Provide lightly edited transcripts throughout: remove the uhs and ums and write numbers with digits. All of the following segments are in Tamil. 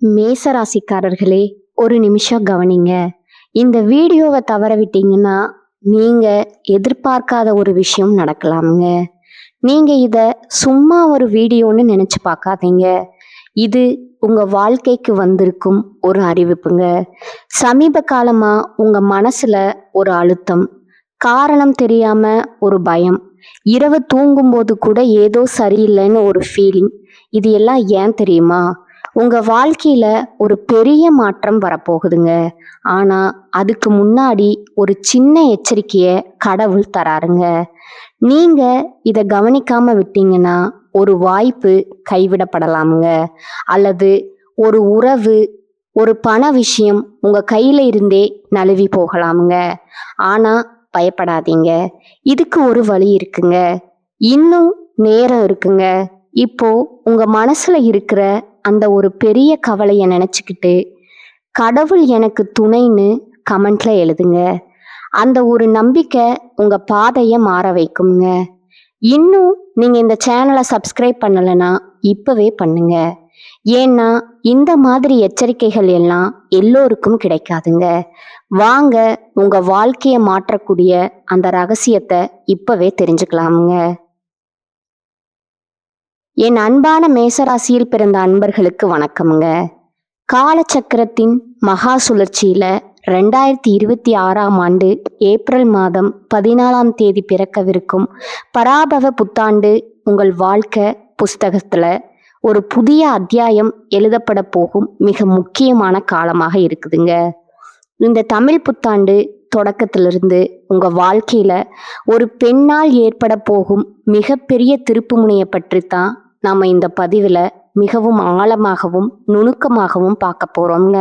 மேசராசிக்காரர்களே, ஒரு நிமிஷம் கவனிங்க. இந்த வீடியோவை தவற விட்டீங்கன்னா நீங்க எதிர்பார்க்காத ஒரு விஷயம் நடக்கலாமுங்க. நீங்க இத சும்மா ஒரு வீடியோன்னு நினைச்சு பார்க்காதீங்க. இது உங்க வாழ்க்கைக்கு வந்திருக்கும் ஒரு அறிவிப்புங்க. சமீப காலமா உங்க மனசுல ஒரு அழுத்தம், காரணம் தெரியாம ஒரு பயம், இரவு தூங்கும்போது கூட ஏதோ சரியில்லைன்னு ஒரு ஃபீலிங். இது எல்லாம் ஏன் தெரியுமா? உங்க வாழ்க்கையில ஒரு பெரிய மாற்றம் வரப்போகுதுங்க. ஆனா அதுக்கு முன்னாடி ஒரு சின்ன எச்சரிக்கைய கடவுள் தராருங்க. நீங்க இத கவனிக்காம விட்டீங்கன்னா ஒரு வாய்ப்பு கைவிடப்படலாமுங்க. அல்லது ஒரு உறவு, ஒரு பண விஷயம் உங்க கையில இருந்தே நழுவி போகலாமுங்க. ஆனா பயப்படாதீங்க, இதுக்கு ஒரு வழி இருக்குங்க. இன்னும் நேரம் இருக்குங்க. இப்போ உங்க மனசுல இருக்கிற அந்த ஒரு பெரிய கவலையை நினைச்சுக்கிட்டு கடவுள் எனக்கு துணைன்னு கமெண்ட்ல எழுதுங்க. அந்த ஒரு நம்பிக்கை உங்க பாதையை மாற வைக்குங்க. இன்னும் நீங்க இந்த சேனலை சப்ஸ்கிரைப் பண்ணலைன்னா இப்பவே பண்ணுங்க. ஏன்னா இந்த மாதிரி எச்சரிக்கைகள் எல்லாம் எல்லோருக்கும் கிடைக்காதுங்க. வாங்க உங்க வாழ்க்கையை மாற்றக்கூடிய அந்த ரகசியத்தை இப்பவே தெரிஞ்சுக்கலாமுங்க. என் அன்பான மேசராசியில் பிறந்த அன்பர்களுக்கு வணக்கமுங்க. காலச்சக்கரத்தின் மகா சுழற்சியில 2026ஆம் ஆண்டு ஏப்ரல் மாதம் 14ஆம் தேதி பிறக்கவிருக்கும் பராபவ புத்தாண்டு உங்கள் வாழ்க்கை புஸ்தகத்துல ஒரு புதிய அத்தியாயம் எழுதப்பட போகும் மிக முக்கியமான காலமாக இருக்குதுங்க. இந்த தமிழ் புத்தாண்டு தொடக்கத்திலிருந்து உங்க வாழ்க்கையில ஒரு பெண்ணால் ஏற்பட போகும் மிகப்பெரிய திருப்புமுனையை பற்றித்தான் நாம இந்த பதிவுல மிகவும் ஆழமாகவும் நுணுக்கமாகவும் பார்க்க போறோம்ங்க.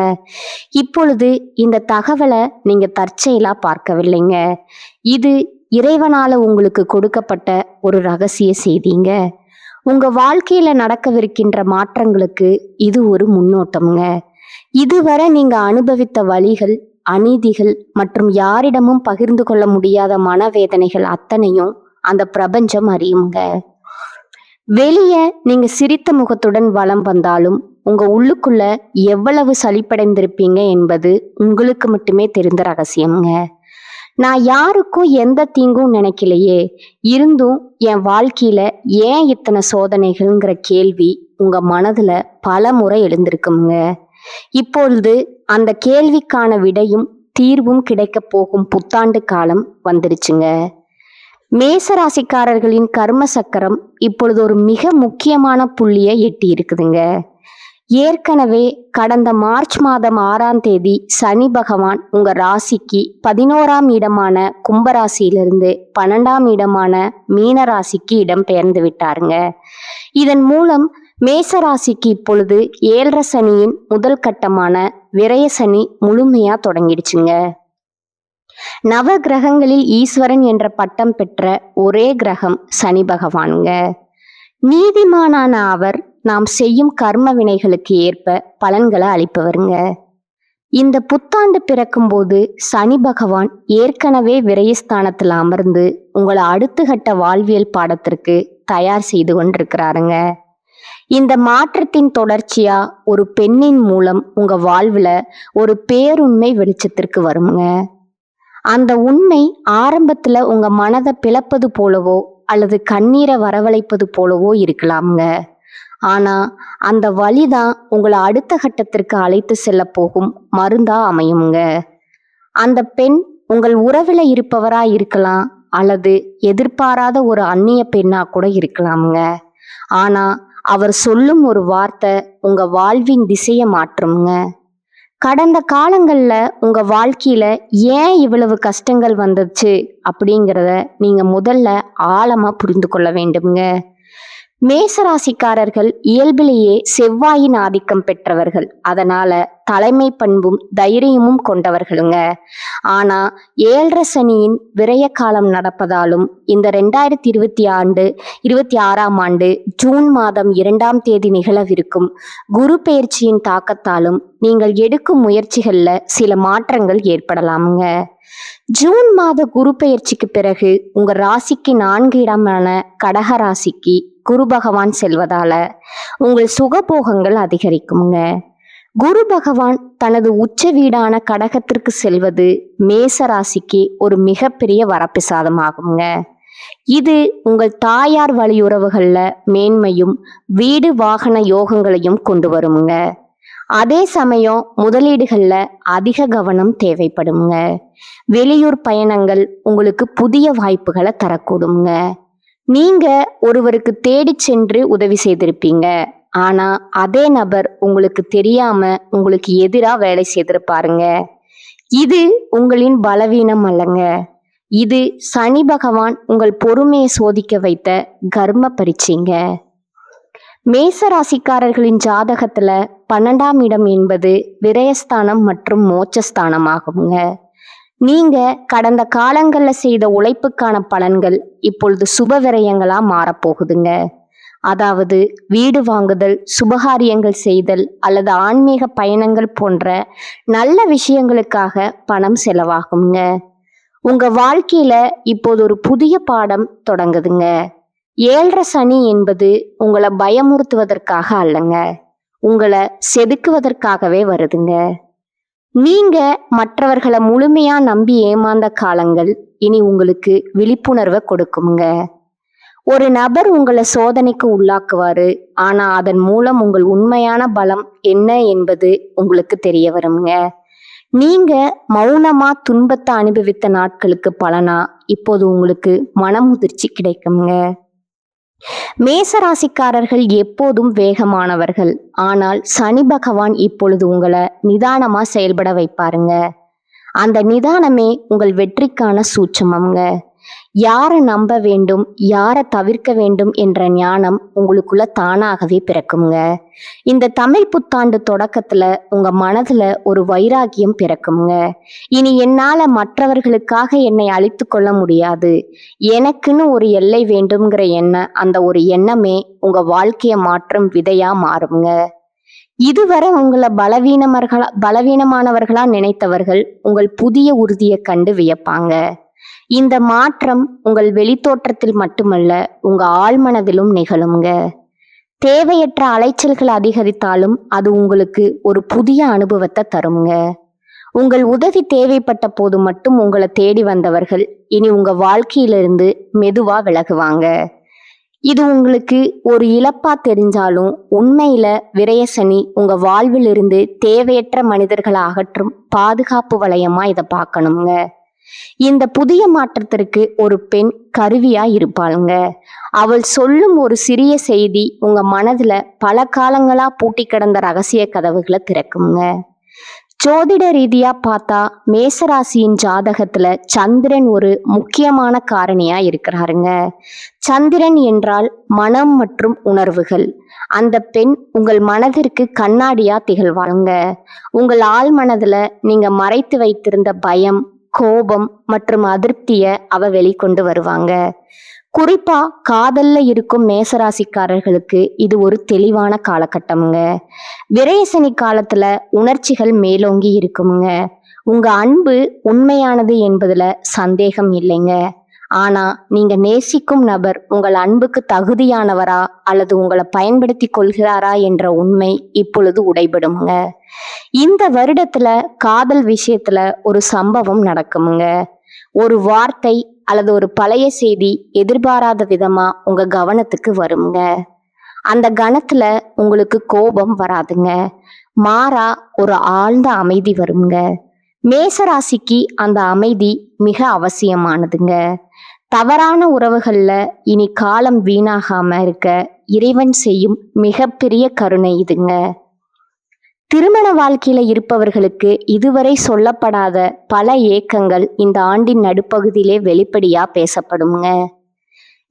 இப்பொழுது இந்த தகவலை நீங்க தற்செயலா பார்க்கவில்லைங்க. இது இறைவனால உங்களுக்கு கொடுக்கப்பட்ட ஒரு ரகசிய செய்திங்க. உங்க வாழ்க்கையில நடக்கவிருக்கின்ற மாற்றங்களுக்கு இது ஒரு முன்னோட்டம்ங்க. இதுவரை நீங்க அனுபவித்த வலிகள், அநீதிகள் மற்றும் யாரிடமும் பகிர்ந்து கொள்ள முடியாத மனவேதனைகள் அத்தனையும் அந்த பிரபஞ்சம் அறியுங்க. வெளியே நீங்க சிரித்த முகத்துடன் வலம் வந்தாலும் உங்க உள்ளுக்குள்ள எவ்வளவு சலிப்படைந்திருப்பீங்க என்பது உங்களுக்கு மட்டுமே தெரிந்த ரகசியம்ங்க. நான் யாருக்கும் எந்த தீங்கும் நினைக்கலையே, இருந்தும் என் வாழ்க்கையில ஏன் இத்தனை சோதனைகள்ங்கிற கேள்வி உங்க மனதுல பல முறை எழுந்திருக்குங்க. இப்பொழுது அந்த கேள்விக்கான விடையும் தீர்வும் கிடைக்க போகும் புத்தாண்டு காலம் வந்துருச்சுங்க. மேசராசிக்காரர்களின் கர்ம சக்கரம் இப்பொழுது ஒரு மிக முக்கியமான புள்ளியை எட்டி இருக்குதுங்க. ஏற்கனவே கடந்த மார்ச் மாதம் 6ஆம் தேதி சனி பகவான் உங்க ராசிக்கு 11ஆம் இடமான கும்பராசியிலிருந்து 12ஆம் இடமான மீன ராசிக்கு இடம் பெயர்ந்து விட்டாருங்க. இதன் மூலம் மேசராசிக்கு இப்பொழுது 7.5 சனியின் முதல் கட்டமான விரய சனி முழுமையா தொடங்கிடுச்சுங்க. நவ கிரகங்களில் ஈஸ்வரன் என்ற பட்டம் பெற்ற ஒரே கிரகம் சனி பகவானுங்க. நீதிமானான அவர் நாம் செய்யும் கர்ம வினைகளுக்கு ஏற்ப பலன்களை அளிப்பவருங்க. இந்த புத்தாண்டு பிறக்கும் போது சனி பகவான் ஏற்கனவே விரயஸ்தானத்தில் அமர்ந்து உங்களை அடுத்த கட்ட வாழ்வியல் பாடத்திற்கு தயார் செய்து கொண்டிருக்கிறாருங்க. இந்த மாற்றத்தின் தொடர்ச்சியா ஒரு பெண்ணின் மூலம் உங்க வாழ்வுல ஒரு பேருண்மை வெளிச்சத்திற்கு வருங்க. அந்த உண்மை ஆரம்பத்துல உங்க மனதை பிளப்பது போலவோ அல்லது கண்ணீரை வரவழைப்பது போலவோ இருக்கலாமுங்க. ஆனா அந்த வழிதான் உங்களை அடுத்த கட்டத்திற்கு அழைத்து செல்ல போகும் மருந்தா அமையுங்க. அந்த பெண் உங்கள் உறவுல இருப்பவரா இருக்கலாம், அல்லது எதிர்பாராத ஒரு அந்நிய பெண்ணா கூட இருக்கலாமுங்க. ஆனா அவர் சொல்லும் ஒரு வார்த்தை உங்க வாழ்வின் திசையை மாற்றுங்க. கடந்த காலங்கள்ல உங்க வாழ்க்கையில ஏன் இவ்வளவு கஷ்டங்கள் வந்துச்சு அப்படிங்கிறத நீங்க முதல்ல ஆழமா புரிந்து கொள்ள வேண்டும்ங்க. மேசராசிக்காரர்கள் இயல்பிலேயே செவ்வாயின் ஆதிக்கம் பெற்றவர்கள். அதனால தலைமை பண்பும் தைரியமும் கொண்டவர்களுங்க. ஆனா 7.5 சனியின் விரய காலம் நடப்பதாலும் இந்த 2026ஆம் ஆண்டு ஜூன் மாதம் 2ஆம் தேதி நிகழவிருக்கும் குரு பெயர்ச்சியின் தாக்கத்தாலும் நீங்கள் எடுக்கும் முயற்சிகள்ல சில மாற்றங்கள் ஏற்படலாமுங்க. ஜூன் மாத குரு பெயர்ச்சிக்கு பிறகு உங்க ராசிக்கு 4 இடமான கடக ராசிக்கு குரு பகவான் செல்வதால உங்கள் சுகபோகங்கள் அதிகரிக்குங்க. குரு பகவான் தனது உச்ச வீடான கடகத்திற்கு செல்வது மேச ராசிக்கு ஒரு மிகப்பெரிய வரப்பிரசாதமாகுங்க. இது உங்கள் தாயார் வழியுறவுகள்ல மேன்மையும் வீடு வாகன யோகங்களையும் கொண்டு வருமுங்க. அதே சமயம் முதலீடுகள்ல அதிக கவனம் தேவைப்படுங்க. வெளியூர் பயணங்கள் உங்களுக்கு புதிய வாய்ப்புகளை தரக்கூடுங்க. நீங்க ஒருவருக்கு தேடி சென்று உதவி செய்திருப்பீங்க. ஆனா அதே நபர் உங்களுக்கு தெரியாம உங்களுக்கு எதிரா வேலை செய்திருப்பாருங்க. இது உங்களின் பலவீனம் அல்லங்க. இது சனி பகவான் உங்கள் பொறுமையை சோதிக்க வைத்த கர்ம பரீட்சைங்க. மேச ராசிக்காரர்களின் ஜாதகத்துல 12ஆம் இடம் என்பது விரயஸ்தானம் மற்றும் மோட்சஸ்தானம் ஆகுங்க. நீங்க கடந்த காலங்கள்ல செய்த உழைப்புக்கான பலன்கள் இப்பொழுது சுப விரயங்களா மாறப்போகுதுங்க. அதாவது வீடு வாங்குதல், சுபகாரியங்கள் செய்தல் அல்லது ஆன்மீக பயணங்கள் போன்ற நல்ல விஷயங்களுக்காக பணம் செலவாகுங்க. உங்க வாழ்க்கையில இப்போது ஒரு புதிய பாடம் தொடங்குதுங்க. 7.5 சனி என்பது உங்களை பயமுறுத்துவதற்காக அல்லங்க, உங்களை செதுக்குவதற்காகவே வருதுங்க. நீங்க மற்றவர்களை முழுமையா நம்பி ஏமாந்த காலங்கள் இனி உங்களுக்கு விழிப்புணர்வை கொடுக்குங்க. ஒரு நபர் உங்களை சோதனைக்கு உள்ளாக்குவாரு. ஆனா அதன் மூலம் உங்கள் உண்மையான பலம் என்ன என்பது உங்களுக்கு தெரிய வருங்க. நீங்க மௌனமா துன்பத்தை அனுபவித்த நாட்களுக்கு பலனா இப்போது உங்களுக்கு மனமுதிர்ச்சி கிடைக்குங்க. மேசராசிக்காரர்கள் எப்போதும் வேகமானவர்கள். ஆனால் சனி பகவான் இப்பொழுது உங்களை நிதானமா செயல்பட வைப்பாருங்க. அந்த நிதானமே உங்கள் வெற்றிக்கான சூட்சமங்க. யாரை நம்ப வேண்டும், யாரை தவிர்க்க வேண்டும் என்ற ஞானம் உங்களுக்குள்ள தானாகவே பிறக்குங்க. இந்த தமிழ் புத்தாண்டு தொடக்கத்துல உங்க மனதுல ஒரு வைராகியம் பிறக்குங்க. இனி என்னால மற்றவர்களுக்காக என்னை அழித்து கொள்ள முடியாது, எனக்குன்னு ஒரு எல்லை வேண்டும்ங்கிற அந்த ஒரு எண்ணமே உங்க வாழ்க்கையை மாற்றும் விதையா மாறுங்க. இதுவரை உங்களை பலவீனமானவர்களா நினைத்தவர்கள் உங்கள் புதிய உறுதியை கண்டு வியப்பாங்க. இந்த மாற்றம் உங்கள் வெளித்தோற்றத்தில் மட்டுமல்ல, உங்க ஆழ்மனதிலும் நிகழுங்க. தேவையற்ற அலைச்சல்கள் அதிகரித்தாலும் அது உங்களுக்கு ஒரு புதிய அனுபவத்தை தருங்க. உங்கள் உதவி தேவைப்பட்ட போது மட்டும் உங்களை தேடி வந்தவர்கள் இனி உங்க வாழ்க்கையிலிருந்து மெதுவா விலகுவாங்க. இது உங்களுக்கு ஒரு இழப்பா தெரிஞ்சாலும் உண்மையில விரயசனி உங்க வாழ்வில் இருந்து தேவையற்ற மனிதர்களை அகற்றும் பாதுகாப்பு வளையமா இதை பார்க்கணுங்க. இந்த புதிய மாற்றத்திற்கு ஒரு பெண் கருவியா இருப்பாளுங்க. அவள் சொல்லும் ஒரு சிறிய செய்தி உங்க மனதுல பல காலங்களா பூட்டி கிடந்த ரகசிய கதவுகளை திறக்குங்க. ஜோதிட ரீதியா பார்த்தா மேசராசியின் ஜாதகத்துல சந்திரன் ஒரு முக்கியமான காரணியா இருக்கிறாருங்க. சந்திரன் என்றால் மனம் மற்றும் உணர்வுகள். அந்த பெண் உங்கள் மனதிற்கு கண்ணாடியா திகழ்வாங்க. உங்கள் ஆழ் மனதுல நீங்க மறைத்து வைத்திருந்த பயம், கோபம் மற்றும் அதிருப்திய அவ வெளிக்கொண்டு வருவாங்க. குறிப்பா காதல்ல இருக்கும் மேசராசிக்காரர்களுக்கு இது ஒரு தெளிவான காலகட்டமுங்க. விரயசனி காலத்துல உணர்ச்சிகள் மேலோங்கி இருக்குமுங்க. உங்க அன்பு உண்மையானது என்பதுல சந்தேகம் இல்லைங்க. ஆனா நீங்க நேசிக்கும் நபர் உங்கள் அன்புக்கு தகுதியானவரா அல்லது உங்களை பயன்படுத்தி கொள்கிறாரா என்ற உண்மை இப்பொழுது உடைபடுமுங்க. இந்த வருடத்துல காதல் விஷயத்துல ஒரு சம்பவம் நடக்குமுங்க. ஒரு வார்த்தை அல்லது ஒரு பழைய செய்தி எதிர்பாராத விதமா உங்க கவனத்துக்கு வருங்க. அந்த கணத்துல உங்களுக்கு கோபம் வராதுங்க, மாறா ஒரு ஆழ்ந்த அமைதி வருங்க. மேசராசிக்கு அந்த அமைதி மிக அவசியமானதுங்க. தவறான உறவுகள்ல இனி காலம் வீணாகாம இருக்க இறைவன் செய்யும் மிகப்பெரிய கருணை இதுங்க. திருமண வாழ்க்கையில இருப்பவர்களுக்கு இதுவரை சொல்லப்படாத பல ஏக்கங்கள் இந்த ஆண்டின் நடுப்பகுதியிலே வெளிப்படையா பேசப்படுங்க.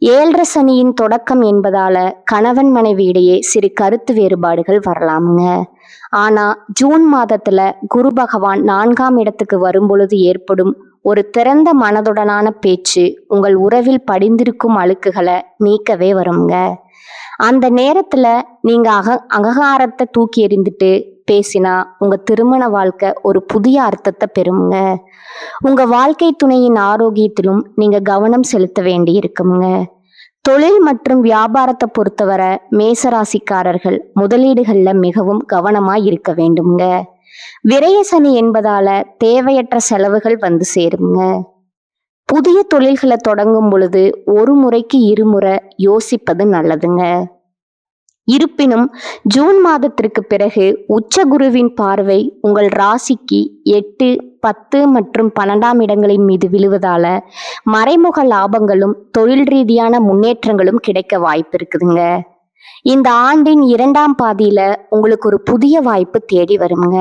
7.5 சனியின் தொடக்கம் என்பதால கணவன் மனைவி இடையே சிறு கருத்து வேறுபாடுகள் வரலாமுங்க. ஆனா ஜூன் மாதத்துல குரு பகவான் 4ஆம் இடத்துக்கு வரும்பொழுது ஏற்படும் ஒரு திறந்த மனதுடனான பேச்சு உங்கள் உறவில் படிந்திருக்கும் அழுக்குகளை நீக்கவே வருங்க. அந்த நேரத்துல நீங்க அகங்காரத்தை தூக்கி எறிந்துட்டு பேசினா உங்க திருமண வாழ்க்கை ஒரு புதிய அர்த்தத்தை பெறுங்க. உங்க வாழ்க்கை துணையின் ஆரோக்கியத்திலும் நீங்க கவனம் செலுத்த வேண்டி இருக்குங்க. தொழில் மற்றும் வியாபாரத்தை பொறுத்தவரை மேசராசிக்காரர்கள் முதலீடுகள்ல மிகவும் கவனமா இருக்க வேண்டுங்க. விரய சனி என்பதால தேவையற்ற செலவுகள் வந்து சேருங்க. புதிய தொழில்களை தொடங்கும் பொழுது ஒரு முறைக்கு இருமுறை யோசிப்பது நல்லதுங்க. இருப்பினும் ஜூன் மாதத்திற்கு பிறகு உச்ச குருவின் பார்வை உங்கள் ராசிக்கு 8, 10 மற்றும் 12ஆம் இடங்களின் மீது விழுவதால மறைமுக லாபங்களும் தொழில் ரீதியான முன்னேற்றங்களும் கிடைக்க வாய்ப்பு இருக்குதுங்க. இந்த ஆண்டின் 2ஆம் பாதியில உங்களுக்கு ஒரு புதிய வாய்ப்பு தேடி வருங்க.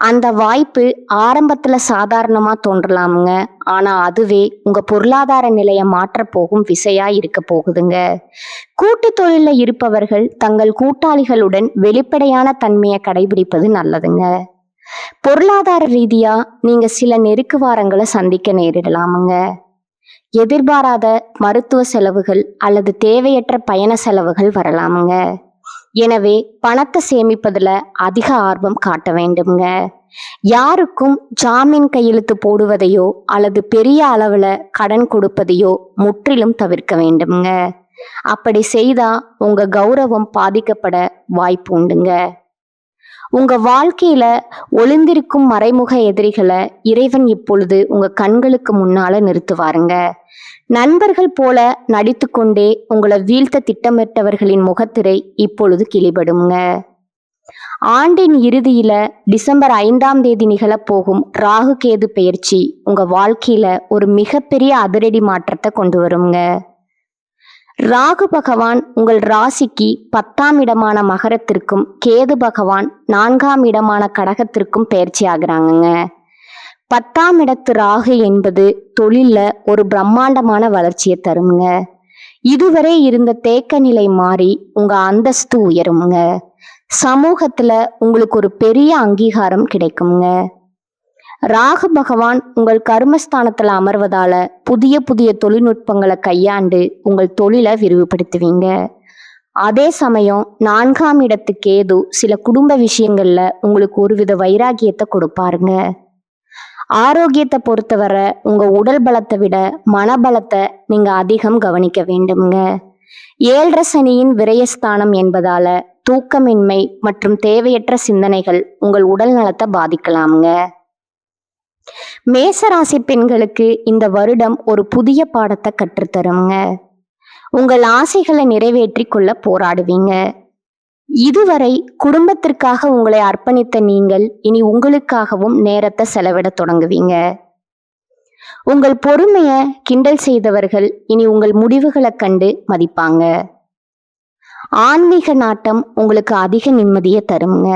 அந்த வாய்ப்பு ஆரம்பத்துல சாதாரணமா தோன்றலாமுங்க. ஆனா அதுவே உங்க பொருளாதார நிலையை மாற்ற போகும் விசையா இருக்க போகுதுங்க. கூட்டு தொழில இருப்பவர்கள் தங்கள் கூட்டாளிகளுடன் வெளிப்படையான தன்மையை கடைபிடிப்பது நல்லதுங்க. பொருளாதார ரீதியா நீங்க சில நெருக்கு வாரங்களை சந்திக்க நேரிடலாமுங்க. எதிர்பாராத மருத்துவ செலவுகள் அல்லது தேவையற்ற பயண செலவுகள் வரலாமுங்க. எனவே பணத்தை சேமிப்பதுல அதிக ஆர்வம் காட்ட வேண்டுங்க. யாருக்கும் ஜாமீன் கையெழுத்து போடுவதையோ அல்லது பெரிய அளவுல கடன் கொடுப்பதையோ முற்றிலும் தவிர்க்க வேண்டுங்க. அப்படி செய்தா உங்க கௌரவம் பாதிக்கப்பட வாய்ப்பு உண்டுங்க. உங்க வாழ்க்கையில ஒளிந்திருக்கும் மறைமுக எதிரிகளை இறைவன் இப்பொழுது உங்க கண்களுக்கு முன்னால நிறுத்துவாருங்க. நண்பர்கள் போல நடித்து கொண்டே உங்களை வீழ்த்த திட்டமிட்டவர்களின் முகத்திரை இப்பொழுது கிளிபடுங்க. ஆண்டின் இறுதியில டிசம்பர் 5ஆம் தேதி நிகழப்போகும் ராகு கேது பெயர்ச்சி உங்க வாழ்க்கையில ஒரு மிகப்பெரிய அதிரடி மாற்றத்தை கொண்டு வருங்க. ராகு பகவான் உங்கள் ராசிக்கு 10ஆம் இடமான மகரத்திற்கும் கேது பகவான் 4ஆம் இடமான கடகத்திற்கும் பெயர்ச்சி ஆகுறாங்க. 10ஆம் இடத்து ராகு என்பது தொழில்ல ஒரு பிரம்மாண்டமான வளர்ச்சியை தருங்க. இதுவரை இருந்த தேக்க நிலை மாறி உங்க அந்தஸ்து உயருங்க. சமூகத்துல உங்களுக்கு ஒரு பெரிய அங்கீகாரம் கிடைக்குங்க. ராகு பகவான் உங்கள் கர்மஸ்தானத்துல அமர்வதால புதிய புதிய தொழில்நுட்பங்களை கையாண்டு உங்கள் தொழிலை விரிவுபடுத்துவீங்க. அதே சமயம் 4ஆம் இடத்து கேது சில குடும்ப விஷயங்கள்ல உங்களுக்கு ஒருவித வைராகியத்தை கொடுப்பாருங்க. ஆரோக்கியத்தை பொறுத்தவரை உங்க உடல் பலத்தை விட மனபலத்தை நீங்க அதிகம் கவனிக்க வேண்டுங்க. 7.5 சனியின் விரயஸ்தானம் என்பதால தூக்கமின்மை மற்றும் தேவையற்ற சிந்தனைகள் உங்கள் உடல் நலத்தை பாதிக்கலாமுங்க. மேசராசி பெண்களுக்கு இந்த வருடம் ஒரு புதிய பாடத்தை கற்றுத்தருங்க. உங்கள் ஆசைகளை நிறைவேற்றி கொள்ள போராடுவீங்க. இதுவரை குடும்பத்திற்காக உங்களை அர்ப்பணித்த நீங்கள் இனி உங்களுக்காகவும் நேரத்தை செலவிட தொடங்குவீங்க. உங்கள் பொறுமைய கிண்டல் செய்தவர்கள் இனி உங்கள் முடிவுகளை கண்டு மதிப்பாங்க. ஆன்மீக நாட்டம் உங்களுக்கு அதிக நிம்மதியை தருங்க.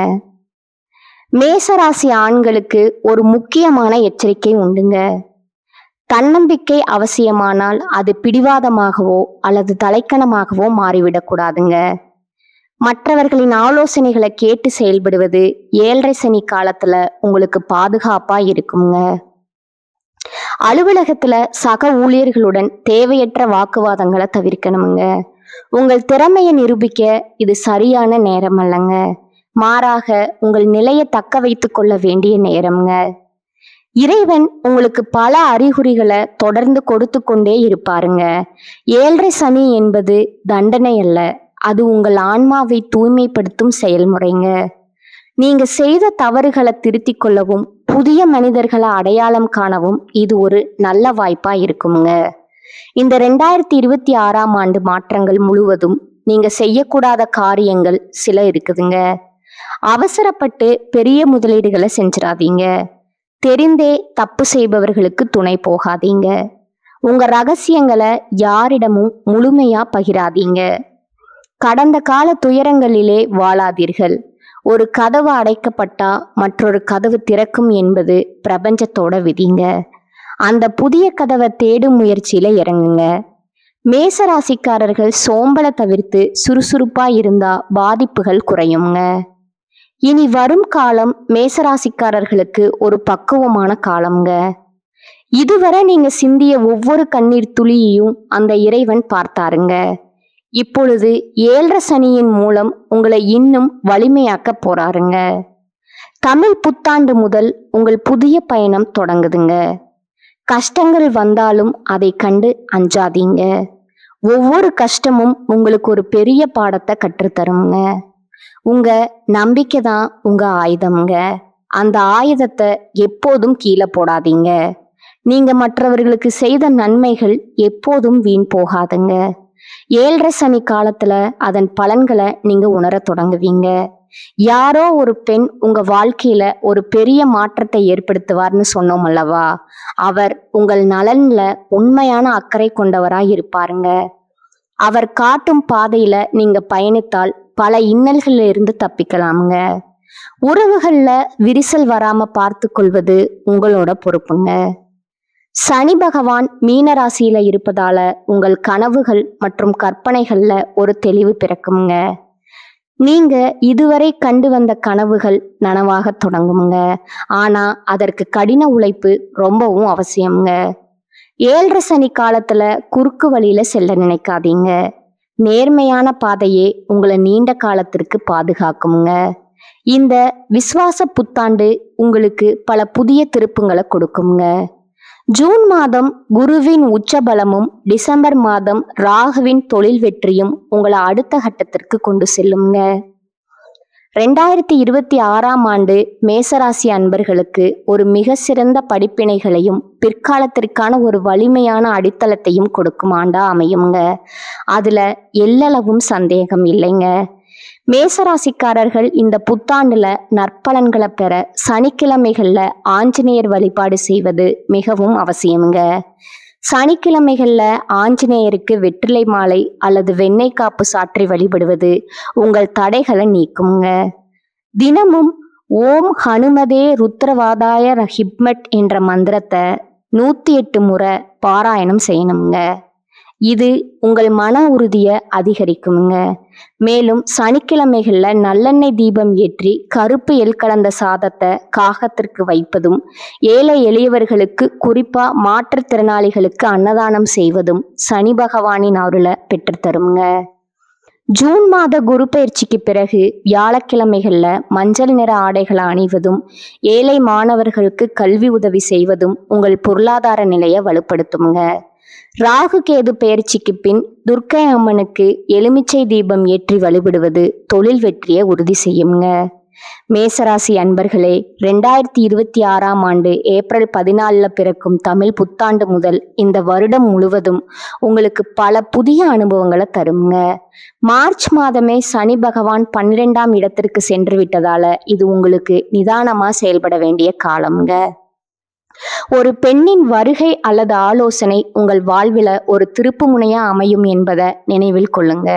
மேசராசி ஆண்களுக்கு ஒரு முக்கியமான எச்சரிக்கை உண்டுங்க. தன்னம்பிக்கை அவசியமானால் அது பிடிவாதமாகவோ அல்லது தலைக்கணமாகவோ மாறிவிடக்கூடாதுங்க. மற்றவர்களின் ஆலோசனைகளை கேட்டு செயல்படுவது 7.5 சனி காலத்துல உங்களுக்கு பாதுகாப்பா இருக்குங்க. அலுவலகத்துல சக ஊழியர்களுடன் தேவையற்ற வாக்குவாதங்களை தவிர்க்கணுங்க. உங்கள் திறமையை நிரூபிக்க இது சரியான நேரம் அல்லங்க. மாறாக உங்கள் நிலையை தக்க வைத்துக் கொள்ள வேண்டிய நேரம்ங்க. இறைவன் உங்களுக்கு பல அறிகுறிகளை தொடர்ந்து கொடுத்து கொண்டே இருப்பாருங்க. 7.5 சனி என்பது தண்டனை அல்ல, அது உங்கள் ஆன்மாவை தூய்மைப்படுத்தும் செயல்முறைங்க. நீங்க செய்த தவறுகளை திருத்திக் கொள்ளவும் புதிய மனிதர்களை அடையாளம் காணவும் இது ஒரு நல்ல வாய்ப்பா இருக்குங்க. இந்த 2026ஆம் ஆண்டு மாற்றங்கள் முழுவதும் நீங்க செய்யக்கூடாத காரியங்கள் சில இருக்குதுங்க. அவசரப்பட்டு பெரிய முதலீடுகளை செஞ்சிடாதீங்க. தெரிந்தே தப்பு செய்பவர்களுக்கு துணை போகாதீங்க. உங்க ரகசியங்களை யாரிடமும் முழுமையா பகிராதீங்க. கடந்த கால துயரங்களிலே வாழாதீர்கள். ஒரு கதவு அடைக்கப்பட்டா மற்றொரு கதவு திறக்கும் என்பது பிரபஞ்சத்தோட விதிங்க. அந்த புதிய கதவை தேடும் முயற்சியில இறங்குங்க. மேசராசிக்காரர்கள் சோம்பலை தவிர்த்து சுறுசுறுப்பா இருந்தா பாதிப்புகள் குறையுங்க. இனி வரும் காலம் மேசராசிக்காரர்களுக்கு ஒரு பக்குவமான காலம்ங்க. இதுவரை நீங்க சிந்திய ஒவ்வொரு கண்ணீர் துளியையும் அந்த இறைவன் பார்த்தாருங்க. இப்பொழுது 7.5 சனியின் மூலம் உங்களை இன்னும் வலிமையாக்க போறாருங்க. தமிழ் புத்தாண்டு முதல் உங்கள் புதிய பயணம் தொடங்குதுங்க. கஷ்டங்கள் வந்தாலும் அதை கண்டு அஞ்சாதீங்க. ஒவ்வொரு கஷ்டமும் உங்களுக்கு ஒரு பெரிய பாடத்தை கற்றுத்தருங்க. உங்க நம்பிக்கை தான் உங்க ஆயுதம்ங்க. அந்த ஆயுதத்தை எப்போதும் கீழே போடாதீங்க. நீங்க மற்றவர்களுக்கு செய்த நன்மைகள் எப்போதும் வீண் போகாதுங்க. 7.5 சனி காலத்துல அதன் பலன்களை நீங்க உணரத் தொடங்குவீங்க. யாரோ ஒரு பெண் உங்க வாழ்க்கையில ஒரு பெரிய மாற்றத்தை ஏற்படுத்துவார்னு சொன்னோம் அல்லவா? அவர் உங்கள் நலன்ல உண்மையான அக்கறை கொண்டவராய் இருப்பாருங்க. அவர் காட்டும் பாதையில நீங்க பயணித்தால் பல இன்னல்கள்ல இருந்து தப்பிக்கலாமுங்க. உறவுகள்ல விரிசல் வராம பார்த்து கொள்வது உங்களோட பொறுப்புங்க. சனி பகவான் மீன ராசியில இருப்பதால உங்கள் கனவுகள் மற்றும் கற்பனைகள்ல ஒரு தெளிவு பிறக்குங்க. நீங்க இதுவரை கண்டு வந்த கனவுகள் நனவாக தொடங்குங்க. ஆனா அதற்கு கடின உழைப்பு ரொம்பவும் அவசியம்ங்க. 7.5 சனி காலத்துல குறுக்கு வழியில செல்ல நினைக்காதீங்க. நேர்மையான பாதையே உங்களை நீண்ட காலத்திற்கு பாதுகாக்குங்க. இந்த விசுவாச புத்தாண்டு உங்களுக்கு பல புதிய திருப்பங்களை கொடுக்குங்க. ஜூன் மாதம் குருவின் உச்சபலமும் டிசம்பர் மாதம் ராகுவின் தொழில் வெற்றியும் உங்களை அடுத்த கட்டத்திற்கு கொண்டு செல்லுங்க. 2026ஆம் ஆண்டு மேசராசி அன்பர்களுக்கு ஒரு மிக சிறந்த படிப்பினைகளையும் பிற்காலத்திற்கான ஒரு வலிமையான அடித்தளத்தையும் கொடுக்கும் ஆண்டா அமையுங்க. அதுல எல்லளவும் சந்தேகம் இல்லைங்க. மேசராசிக்காரர்கள் இந்த புத்தாண்டுல நற்பலன்களை பெற சனிக்கிழமைகள்ல ஆஞ்சநேயர் வழிபாடு செய்வது மிகவும் அவசியமுங்க. சனிக்கிழமைகள்ல ஆஞ்சநேயருக்கு வெற்றிலை மாலை அல்லது வெண்ணெய் காப்பு சாற்றி வழிபடுவது உங்கள் தடைகளை நீக்குங்க. தினமும் ஓம் ஹனுமதே ருத்ரவாதாய ரஹிப்மட் என்ற மந்திரத்தை 108 முறை பாராயணம் செய்யணுங்க. இது உங்கள் மன உறுதியை அதிகரிக்குங்க. மேலும் சனிக்கிழமைகள்ல நல்லெண்ணெய் தீபம் ஏற்றி கருப்பு எள் கலந்த சாதத்தை காகத்திற்கு வைப்பதும், ஏழை எளியவர்களுக்கு குறிப்பா மாற்றுத்திறனாளிகளுக்கு அன்னதானம் செய்வதும் சனி பகவானின் அருளை பெற்றுத்தருங்க. ஜூன் மாத குரு பயிற்சிக்கு பிறகு வியாழக்கிழமைகள்ல மஞ்சள் நிற ஆடைகளை அணிவதும், ஏழை மாணவர்களுக்கு கல்வி உதவி செய்வதும் உங்கள் பொருளாதார நிலையை வலுப்படுத்துங்க. ராகு கேது பெயர்ச்சிக்கு பின் துர்க்கை அம்மனுக்கு எலுமிச்சை தீபம் ஏற்றி வழிபடுவது தொழில் வெற்றியை உறுதி செய்யுங்க. மேசராசி அன்பர்களே, 2026ஆம் ஆண்டு ஏப்ரல் 14 பிறக்கும் தமிழ் புத்தாண்டு முதல் இந்த வருடம் முழுவதும் உங்களுக்கு பல புதிய அனுபவங்களை தருங்க. மார்ச் மாதமே சனி பகவான் 12ஆம் இடத்திற்கு சென்று விட்டதால இது உங்களுக்கு நிதானமா செயல்பட வேண்டிய காலம்ங்க. ஒரு பெண்ணின் வருகை அல்லது ஆலோசனை உங்கள் வாழ்வில் ஒரு திருப்பு முனையா அமையும் என்பதை நினைவில் கொள்ளுங்க.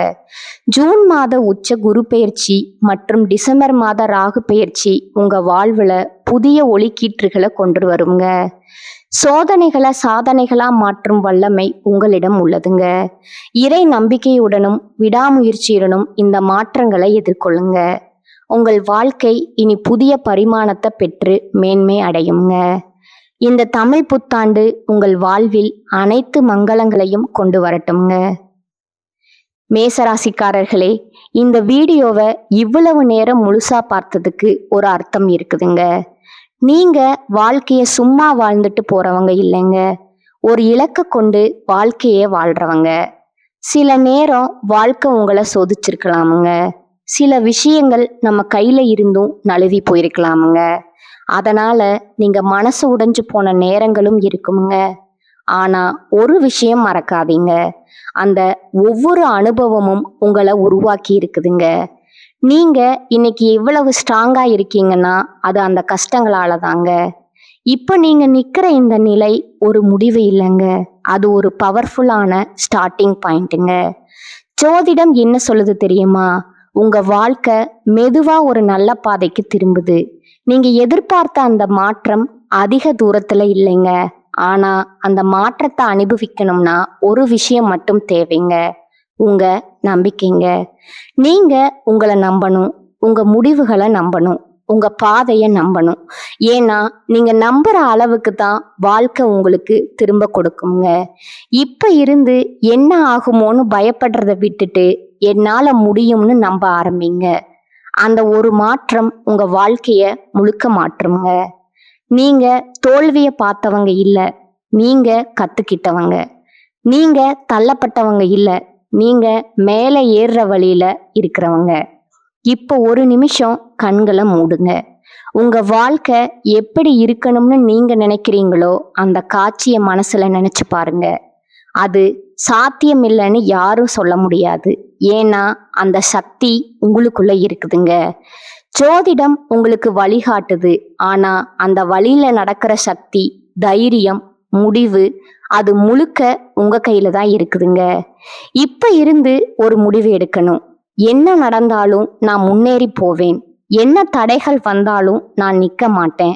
ஜூன் மாத உச்ச குரு பெயர்ச்சி மற்றும் டிசம்பர் மாத ராகு பெயர்ச்சி உங்க வாழ்வில் புதிய ஒளிக்கீற்றுகளை கொண்டு வருங்க. சோதனைகளை சாதனைகளா மாற்றும் வல்லமை உங்களிடம் உள்ளதுங்க. இறை நம்பிக்கையுடனும் விடாமுயற்சியுடனும் இந்த மாற்றங்களை எதிர்கொள்ளுங்க. உங்கள் வாழ்க்கை இனி புதிய பரிமாணத்தை பெற்று மேன்மை அடையுங்க. இந்த தமிழ் புத்தாண்டு உங்கள் வாழ்வில் அனைத்து மங்களங்களையும் கொண்டு வரட்டும்ங்க. மேசராசிக்காரர்களே, இந்த வீடியோவை இவ்வளவு நேரம் முழுசா பார்த்ததுக்கு ஒரு அர்த்தம் இருக்குதுங்க. நீங்க வாழ்க்கையை சும்மா வாழ்ந்துட்டு போறவங்க இல்லைங்க. ஒரு இலக்கை கொண்டு வாழ்க்கையே வாழ்றவங்க. சில நேரம் வாழ்க்கை உங்களை சோதிச்சிருக்கலாமுங்க. சில விஷயங்கள் நம்ம கையில இருந்தும் நழுவி போயிருக்கலாமுங்க. அதனால நீங்க மனசு உடைஞ்சு போன நேரங்களும் இருக்குங்க. ஆனா ஒரு விஷயம் மறக்காதீங்க, அந்த ஒவ்வொரு அனுபவமும் உங்களை உருவாக்கி இருக்குதுங்க. நீங்க இன்னைக்கு எவ்வளவு ஸ்ட்ராங்கா இருக்கீங்கன்னா அது அந்த கஷ்டங்களால தாங்க. இப்ப நீங்க நிக்கிற இந்த நிலை ஒரு முடிவு இல்லைங்க, அது ஒரு பவர்ஃபுல்லான ஸ்டார்டிங் பாயிண்ட்டுங்க. ஜோதிடம் என்ன சொல்லுது தெரியுமா? உங்க வாழ்க்கை மெதுவா ஒரு நல்ல பாதைக்கு திரும்புது. நீங்க எதிர்பார்த்த அந்த மாற்றம் அதிக தூரத்துல இல்லைங்க. ஆனா அந்த மாற்றத்தை அனுபவிக்கணும்னா ஒரு விஷயம் மட்டும் தேவைங்க, உங்க நம்பிக்கைங்க. நீங்க உங்களை நம்பணும், உங்க முடிவுகளை நம்பணும், உங்க பாதையை நம்பணும். ஏன்னா நீங்க நம்புற அளவுக்கு தான் வாழ்க்கை உங்களுக்கு திரும்ப கொடுக்குங்க. இப்ப இருந்து என்ன ஆகுமோன்னு பயப்படுறத விட்டுட்டு என்னால முடியும்னு நம்ப ஆரம்பிங்க. அந்த ஒரு மாற்றம் உங்க வாழ்க்கைய முழுக்க மாற்றுங்க. நீங்க தோல்வியை பார்த்தவங்க இல்ல, நீங்க கத்துக்கிட்டவங்க. நீங்க தள்ளப்பட்டவங்க இல்ல, நீங்க மேலே ஏறுற வழியில இருக்கிறவங்க. இப்போ ஒரு நிமிஷம் கண்களை மூடுங்க. உங்க வாழ்க்கை எப்படி இருக்கணும்னு நீங்க நினைக்கிறீங்களோ அந்த காட்சியை மனசுல நினைச்சு பாருங்க. அது சாத்தியம் இல்லைன்னு யாரும் சொல்ல முடியாது. ஏன்னா அந்த சக்தி உங்களுக்குள்ள இருக்குதுங்க. ஜோதிடம் உங்களுக்கு வழிகாட்டுது. ஆனா அந்த வழியில நடக்கிற சக்தி, தைரியம், முடிவு அது முழுக்க உங்க கையில தான் இருக்குதுங்க. இப்ப இருந்து ஒரு முடிவு எடுக்கணும். என்ன நடந்தாலும் நான் முன்னேறி போவேன். என்ன தடைகள் வந்தாலும் நான் நிக்க மாட்டேன்.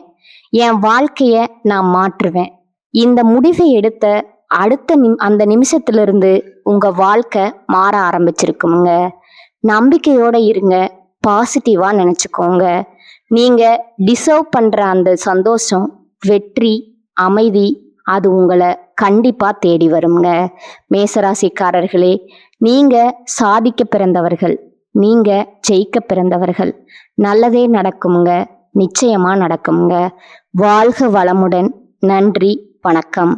என் வாழ்க்கைய நான் மாற்றுவேன். இந்த முடிவை எடுத்த அடுத்த அந்த நிமிஷத்திலிருந்து உங்க வாழ்க்கை மாற ஆரம்பிச்சிருக்குங்க. நம்பிக்கையோட இருங்க. பாசிட்டிவா நினைச்சுக்கோங்க. நீங்க டிசர்வ் பண்ற அந்த சந்தோஷம், வெற்றி, அமைதி அது உங்களை கண்டிப்பா தேடி வருங்க. மேசராசிக்காரர்களே, நீங்க சாதிக்க பிறந்தவர்கள். நீங்க ஜெயிக்க பிறந்தவர்கள். நல்லதே நடக்குங்க. நிச்சயமா நடக்குங்க. வாழ்க வளமுடன். நன்றி. வணக்கம்.